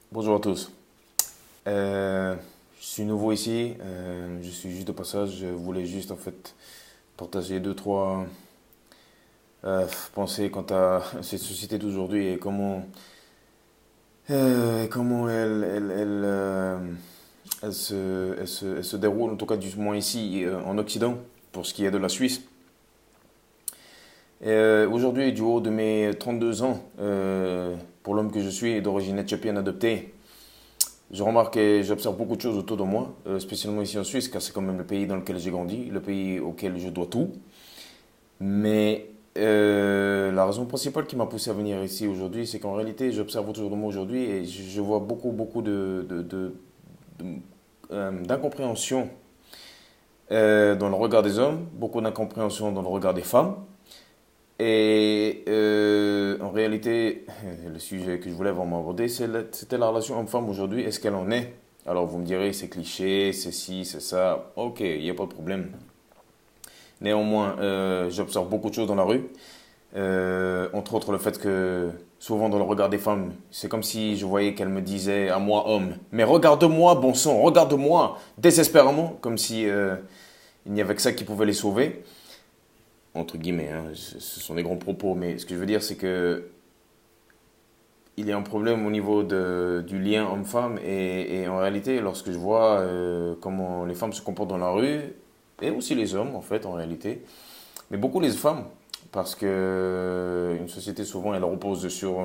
Bonjour à tous. Euh, je suis nouveau ici, je suis juste de passage. Je voulais juste en fait partager deux, trois pensées quant à cette société d'aujourd'hui et comment elle se déroule, en tout cas du moins ici en Occident, pour ce qui est de la Suisse. Aujourd'hui, du haut de mes 32 ans, pour l'homme que je suis, d'origine éthiopienne adoptée, je remarque et j'observe beaucoup de choses autour de moi, spécialement ici en Suisse, car c'est quand même le pays dans lequel j'ai grandi, le pays auquel je dois tout. Mais la raison principale qui m'a poussé à venir ici aujourd'hui, c'est qu'en réalité, j'observe autour de moi aujourd'hui et je vois beaucoup d'incompréhension dans le regard des hommes, beaucoup d'incompréhension dans le regard des femmes. Et en réalité, le sujet que je voulais vraiment aborder, c'était la relation homme-femme aujourd'hui. Est-ce qu'elle en est? Alors vous me direz, c'est cliché, c'est ci, c'est ça. Ok, il n'y a pas de problème. Néanmoins, j'observe beaucoup de choses dans la rue. Entre autres le fait que souvent dans le regard des femmes, c'est comme si je voyais qu'elles me disaient à moi, homme, mais regarde-moi, bon sang, regarde-moi, désespérément, comme si il n'y avait que ça qui pouvait les sauver entre guillemets, hein, ce sont des grands propos, mais ce que je veux dire, c'est que il y a un problème au niveau du lien homme-femme, et en réalité, lorsque je vois comment les femmes se comportent dans la rue, et aussi les hommes, en fait, en réalité, mais beaucoup les femmes, parce que une société, souvent, elle repose sur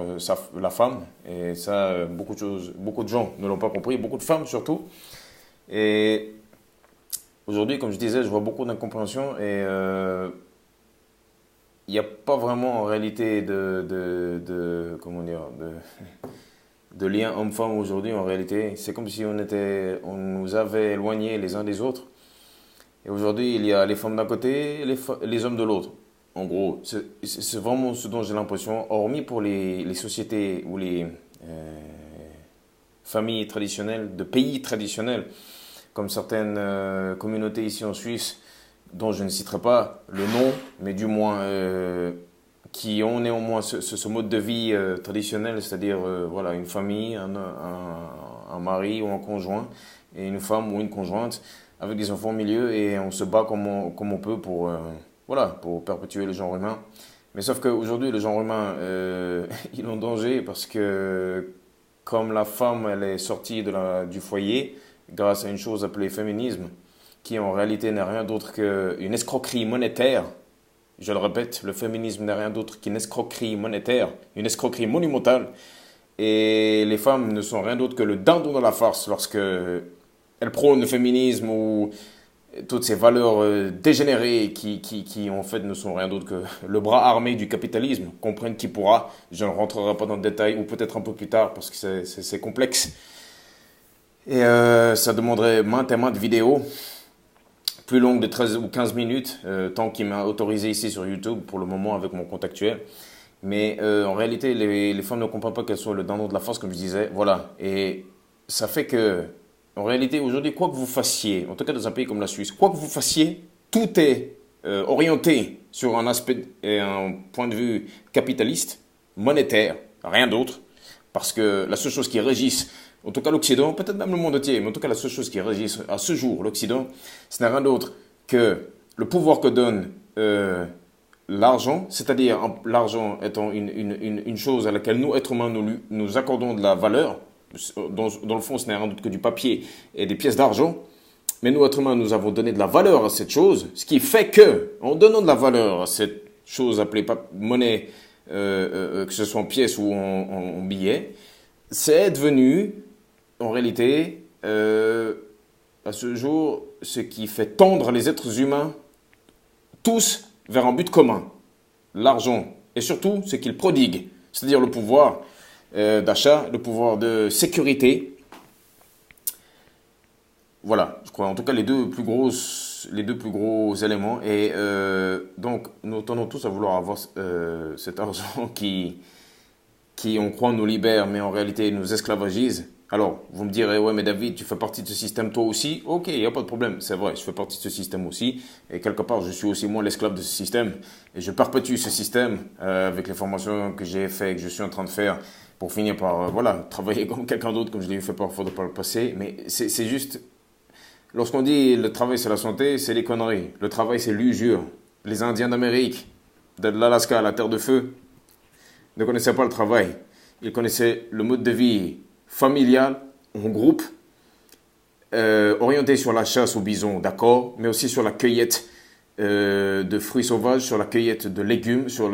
la femme, et ça, beaucoup de gens ne l'ont pas compris, beaucoup de femmes surtout, et aujourd'hui, comme je disais, je vois beaucoup d'incompréhension, et il n'y a pas vraiment en réalité comment dire, de lien homme-femme aujourd'hui en réalité. C'est comme si on nous avait éloignés les uns des autres. Et aujourd'hui, il y a les femmes d'un côté et les hommes de l'autre. En gros, c'est vraiment ce dont j'ai l'impression, hormis pour les sociétés ou les familles traditionnelles, de pays traditionnels, comme certaines communautés ici en Suisse, dont je ne citerai pas le nom, mais du moins qui ont néanmoins ce mode de vie traditionnel, c'est-à-dire voilà, une famille, un mari ou un conjoint, et une femme ou une conjointe, avec des enfants au milieu, et on se bat comme on peut pour, voilà, pour perpétuer le genre humain. Mais sauf qu'aujourd'hui, le genre humain, il est en danger parce que comme la femme, elle est sortie du foyer grâce à une chose appelée féminisme, qui en réalité n'est rien d'autre qu'une escroquerie monétaire. Je le répète, le féminisme n'est rien d'autre qu'une escroquerie monétaire, une escroquerie monumentale. Et les femmes ne sont rien d'autre que le dindon de la farce lorsque elles prônent le féminisme ou toutes ces valeurs dégénérées qui en fait ne sont rien d'autre que le bras armé du capitalisme. Comprenne qui pourra, je ne rentrerai pas dans le détail, ou peut-être un peu plus tard parce que c'est complexe. Et ça demanderait maintes et maintes vidéos plus longue de 13 ou 15 minutes, tant qu'il m'a autorisé ici sur YouTube pour le moment avec mon compte actuel. Mais en réalité, les femmes ne comprennent pas qu'elles soient le dindon de la force, comme je disais. Voilà. Et ça fait que, en réalité, aujourd'hui, quoi que vous fassiez, en tout cas dans un pays comme la Suisse, quoi que vous fassiez, tout est orienté sur un aspect et un point de vue capitaliste, monétaire, rien d'autre. Parce que la seule chose qui régisse, en tout cas l'Occident, peut-être même le monde entier, mais en tout cas la seule chose qui régisse à ce jour l'Occident, ce n'est rien d'autre que le pouvoir que donne l'argent, c'est-à-dire l'argent étant une chose à laquelle nous, êtres humains, nous accordons de la valeur. Dans le fond, ce n'est rien d'autre que du papier et des pièces d'argent. Mais nous, êtres humains, nous avons donné de la valeur à cette chose, ce qui fait que, en donnant de la valeur à cette chose appelée monnaie, que ce soit en pièces ou en billets, c'est devenu, en réalité, à ce jour, ce qui fait tendre les êtres humains tous vers un but commun, l'argent, et surtout ce qu'ils prodiguent, c'est-à-dire le pouvoir d'achat, le pouvoir de sécurité. Voilà, je crois en tout cas les deux plus gros éléments. Et donc, nous tendons tous à vouloir avoir cet argent qui, on croit, nous libère, mais en réalité nous esclavagise. Alors, vous me direz, ouais, mais David, tu fais partie de ce système toi aussi? Ok, il n'y a pas de problème, c'est vrai, je fais partie de ce système aussi. Et quelque part, je suis aussi moi l'esclave de ce système. Et je perpétue ce système avec les formations que j'ai faites, que je suis en train de faire, pour finir par, voilà, travailler comme quelqu'un d'autre, comme je l'ai fait parfois par le passé. Mais c'est juste, lorsqu'on dit le travail c'est la santé, c'est les conneries. Le travail c'est l'usure. Les Indiens d'Amérique, de l'Alaska à la Terre de Feu, ne connaissaient pas le travail. Ils connaissaient le mode de vie familial, en groupe, orienté sur la chasse au bison, d'accord, mais aussi sur la cueillette de fruits sauvages, sur la cueillette de légumes, sur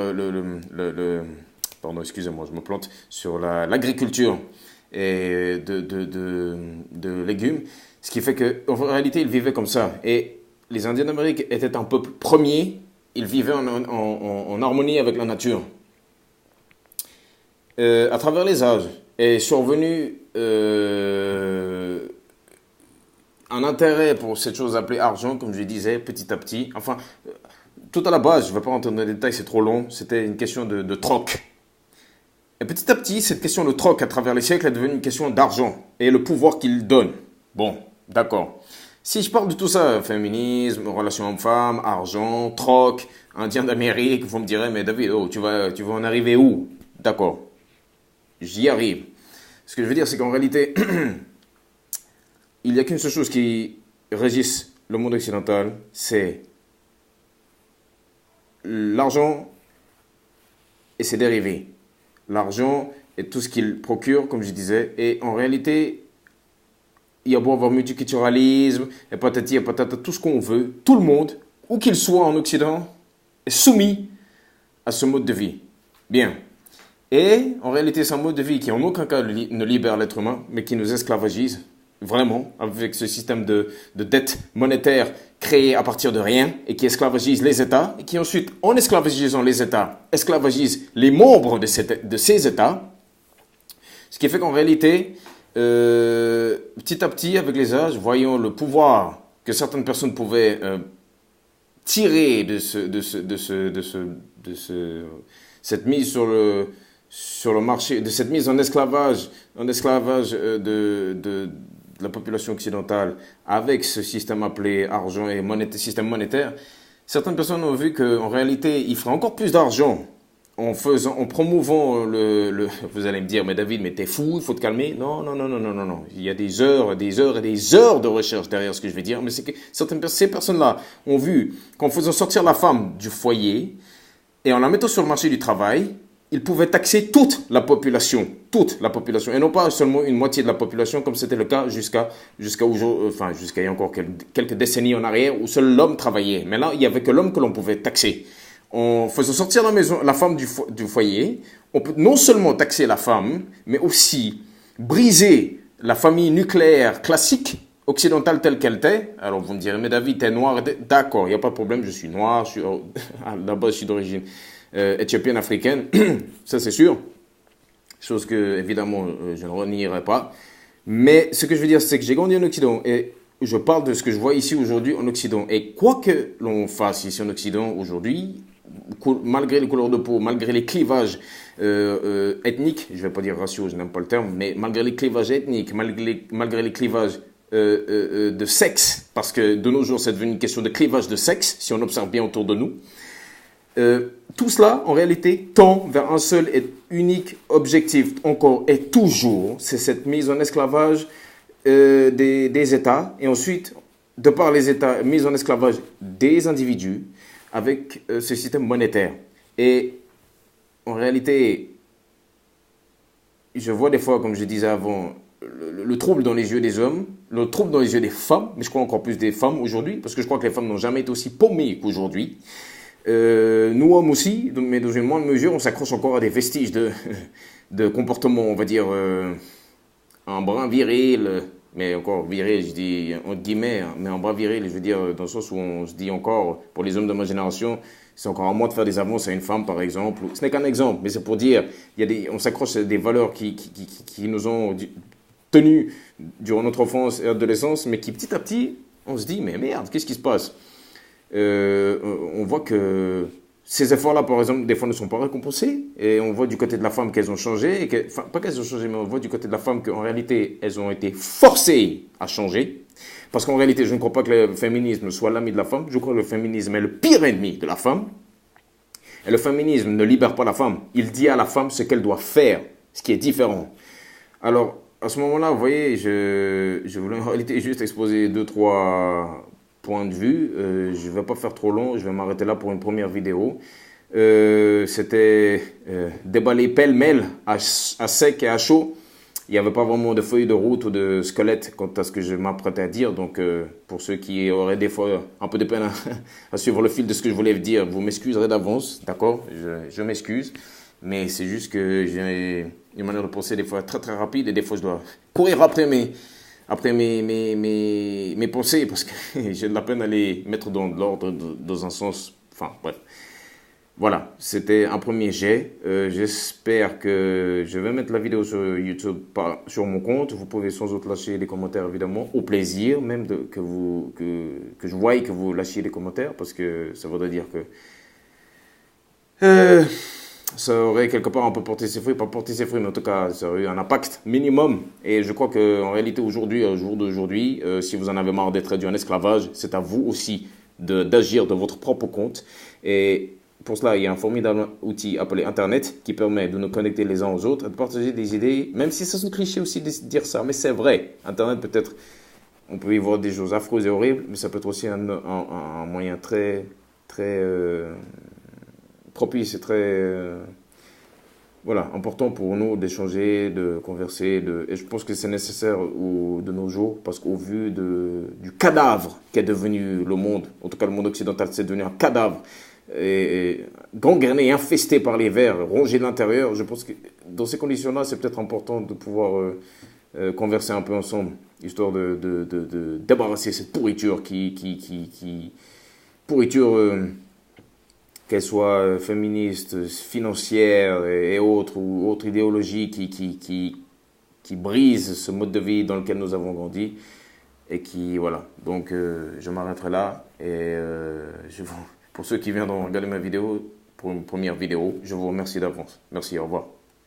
pardon, excusez-moi, je me plante, sur l'agriculture et de légumes. Ce qui fait qu'en réalité, ils vivaient comme ça. Et les Indiens d'Amérique étaient un peuple premier, ils vivaient en harmonie avec la nature. À travers les âges, est survenu un intérêt pour cette chose appelée argent, comme je disais, petit à petit. Enfin, tout à la base, je ne vais pas rentrer dans les détails, c'est trop long, c'était une question de troc. Et petit à petit, cette question de troc à travers les siècles est devenue une question d'argent et le pouvoir qu'il donne. Bon, d'accord. Si je parle de tout ça, féminisme, relations hommes-femmes, argent, troc, Indien d'Amérique, vous me direz, mais David, oh, tu vas en arriver où? D'accord, j'y arrive. Ce que je veux dire, c'est qu'en réalité, il n'y a qu'une seule chose qui régisse le monde occidental, c'est l'argent et ses dérivés. L'argent et tout ce qu'il procure, comme je disais, et en réalité, il y a beau avoir multiculturalisme, et patati et patata, tout ce qu'on veut, tout le monde, où qu'il soit en Occident, est soumis à ce mode de vie. Bien. Et en réalité, c'est un mode de vie qui en aucun cas ne libère l'être humain, mais qui nous esclavagise, vraiment, avec ce système de dette monétaire créé à partir de rien, et qui esclavagise les États, et qui ensuite, en esclavagisant les États, esclavagise les membres de ces États, ce qui fait qu'en réalité, petit à petit, avec les âges, voyant le pouvoir que certaines personnes pouvaient tirer de cette mise sur le marché, de cette mise en esclavage de la population occidentale avec ce système appelé argent et système monétaire, certaines personnes ont vu qu'en réalité, il ferait encore plus d'argent en promouvant vous allez me dire, mais David, mais t'es fou, il faut te calmer. Non. Il y a des heures et des heures de recherche derrière ce que je vais dire, mais c'est que ces personnes-là ont vu qu'en faisant sortir la femme du foyer et en la mettant sur le marché du travail, ils pouvaient taxer toute la population, et non pas seulement une moitié de la population, comme c'était le cas jusqu'à aujourd'hui, jusqu'à il y a encore quelques décennies en arrière, où seul l'homme travaillait. Mais là, il n'y avait que l'homme que l'on pouvait taxer. En faisant sortir la femme du foyer, on peut non seulement taxer la femme, mais aussi briser la famille nucléaire classique occidentale telle qu'elle était. Alors vous me direz, mais David, t'es noir. D'accord, il n'y a pas de problème, je suis noir, à la base je suis d'origine éthiopienne, africaine, ça c'est sûr. Chose que, évidemment, je ne renierai pas. Mais ce que je veux dire, c'est que j'ai grandi en Occident et je parle de ce que je vois ici aujourd'hui en Occident. Et quoi que l'on fasse ici en Occident aujourd'hui, malgré les couleurs de peau, malgré les clivages ethniques, je ne vais pas dire raciaux, je n'aime pas le terme, mais malgré les clivages ethniques, malgré les clivages de sexe, parce que de nos jours c'est devenu une question de clivage de sexe, si on observe bien autour de nous, tout cela, en réalité, tend vers un seul et unique objectif, encore et toujours, c'est cette mise en esclavage des États, et ensuite, de par les États, mise en esclavage des individus, avec ce système monétaire. Et en réalité, je vois des fois, comme je disais avant, le trouble dans les yeux des hommes, le trouble dans les yeux des femmes, mais je crois encore plus des femmes aujourd'hui, parce que je crois que les femmes n'ont jamais été aussi paumées qu'aujourd'hui. Nous hommes aussi, mais dans une moindre mesure, on s'accroche encore à des vestiges de comportement, on va dire, un brin viril, mais encore viril, je dis entre guillemets, mais un brin viril, je veux dire, dans le sens où on se dit encore, pour les hommes de ma génération, c'est encore à moi de faire des avances à une femme, par exemple. Ce n'est qu'un exemple, mais c'est pour dire, on s'accroche à des valeurs qui nous ont tenus durant notre enfance et adolescence, mais qui petit à petit, on se dit, mais merde, qu'est-ce qui se passe? On voit que ces efforts-là, par exemple, des fois ne sont pas récompensés. Et on voit du côté de la femme qu'elles ont changé. Enfin, pas qu'elles ont changé, mais on voit du côté de la femme qu'en réalité, elles ont été forcées à changer. Parce qu'en réalité, je ne crois pas que le féminisme soit l'ami de la femme. Je crois que le féminisme est le pire ennemi de la femme. Et le féminisme ne libère pas la femme. Il dit à la femme ce qu'elle doit faire. ce qui est différent. Alors, à ce moment-là, vous voyez, je voulais en réalité juste exposer deux, trois points de vue. Je ne vais pas faire trop long, je vais m'arrêter là pour une première vidéo. C'était déballé pêle-mêle, à sec et à chaud. Il n'y avait pas vraiment de feuille de route ou de squelette quant à ce que je m'apprêtais à dire. Donc, pour ceux qui auraient des fois un peu de peine à suivre le fil de ce que je voulais dire, vous m'excuserez d'avance, d'accord? Je m'excuse. Mais c'est juste que j'ai une manière de penser des fois très très rapide et des fois je dois courir après mes pensées parce que j'ai de la peine à les mettre dans l'ordre dans un sens. Enfin, bref. Voilà, c'était un premier jet. J'espère que je vais mettre la vidéo sur YouTube, pas sur mon compte. Vous pouvez sans doute lâcher des commentaires, évidemment, au plaisir même que je voie que vous lâchiez des commentaires parce que ça voudrait dire que ça aurait quelque part un peu porté ses fruits, pas porté ses fruits, mais en tout cas, ça aurait eu un impact minimum. Et je crois qu'en réalité, aujourd'hui, au jour d'aujourd'hui, si vous en avez marre d'être réduit en esclavage, c'est à vous aussi d'agir de votre propre compte. Et pour cela, il y a un formidable outil appelé Internet qui permet de nous connecter les uns aux autres et de partager des idées, même si ça sont cliché aussi de dire ça, mais c'est vrai. Internet peut-être, on peut y voir des choses affreuses et horribles, mais ça peut être aussi un moyen très, très propice et très voilà, important pour nous d'échanger, de converser. Et je pense que c'est nécessaire de nos jours parce qu'au vu du cadavre qu'est devenu le monde, en tout cas le monde occidental, c'est devenu un cadavre et gangréné, infesté par les vers, rongé de l'intérieur. Je pense que dans ces conditions-là, c'est peut-être important de pouvoir converser un peu ensemble, histoire de débarrasser cette pourriture pourriture qu'elle soit féministe, financière et autres, ou autre idéologie qui brise ce mode de vie dans lequel nous avons grandi. Et qui, voilà. Donc, je m'arrêterai là. Et pour ceux qui viendront regarder ma vidéo, pour une première vidéo, je vous remercie d'avance. Merci, au revoir.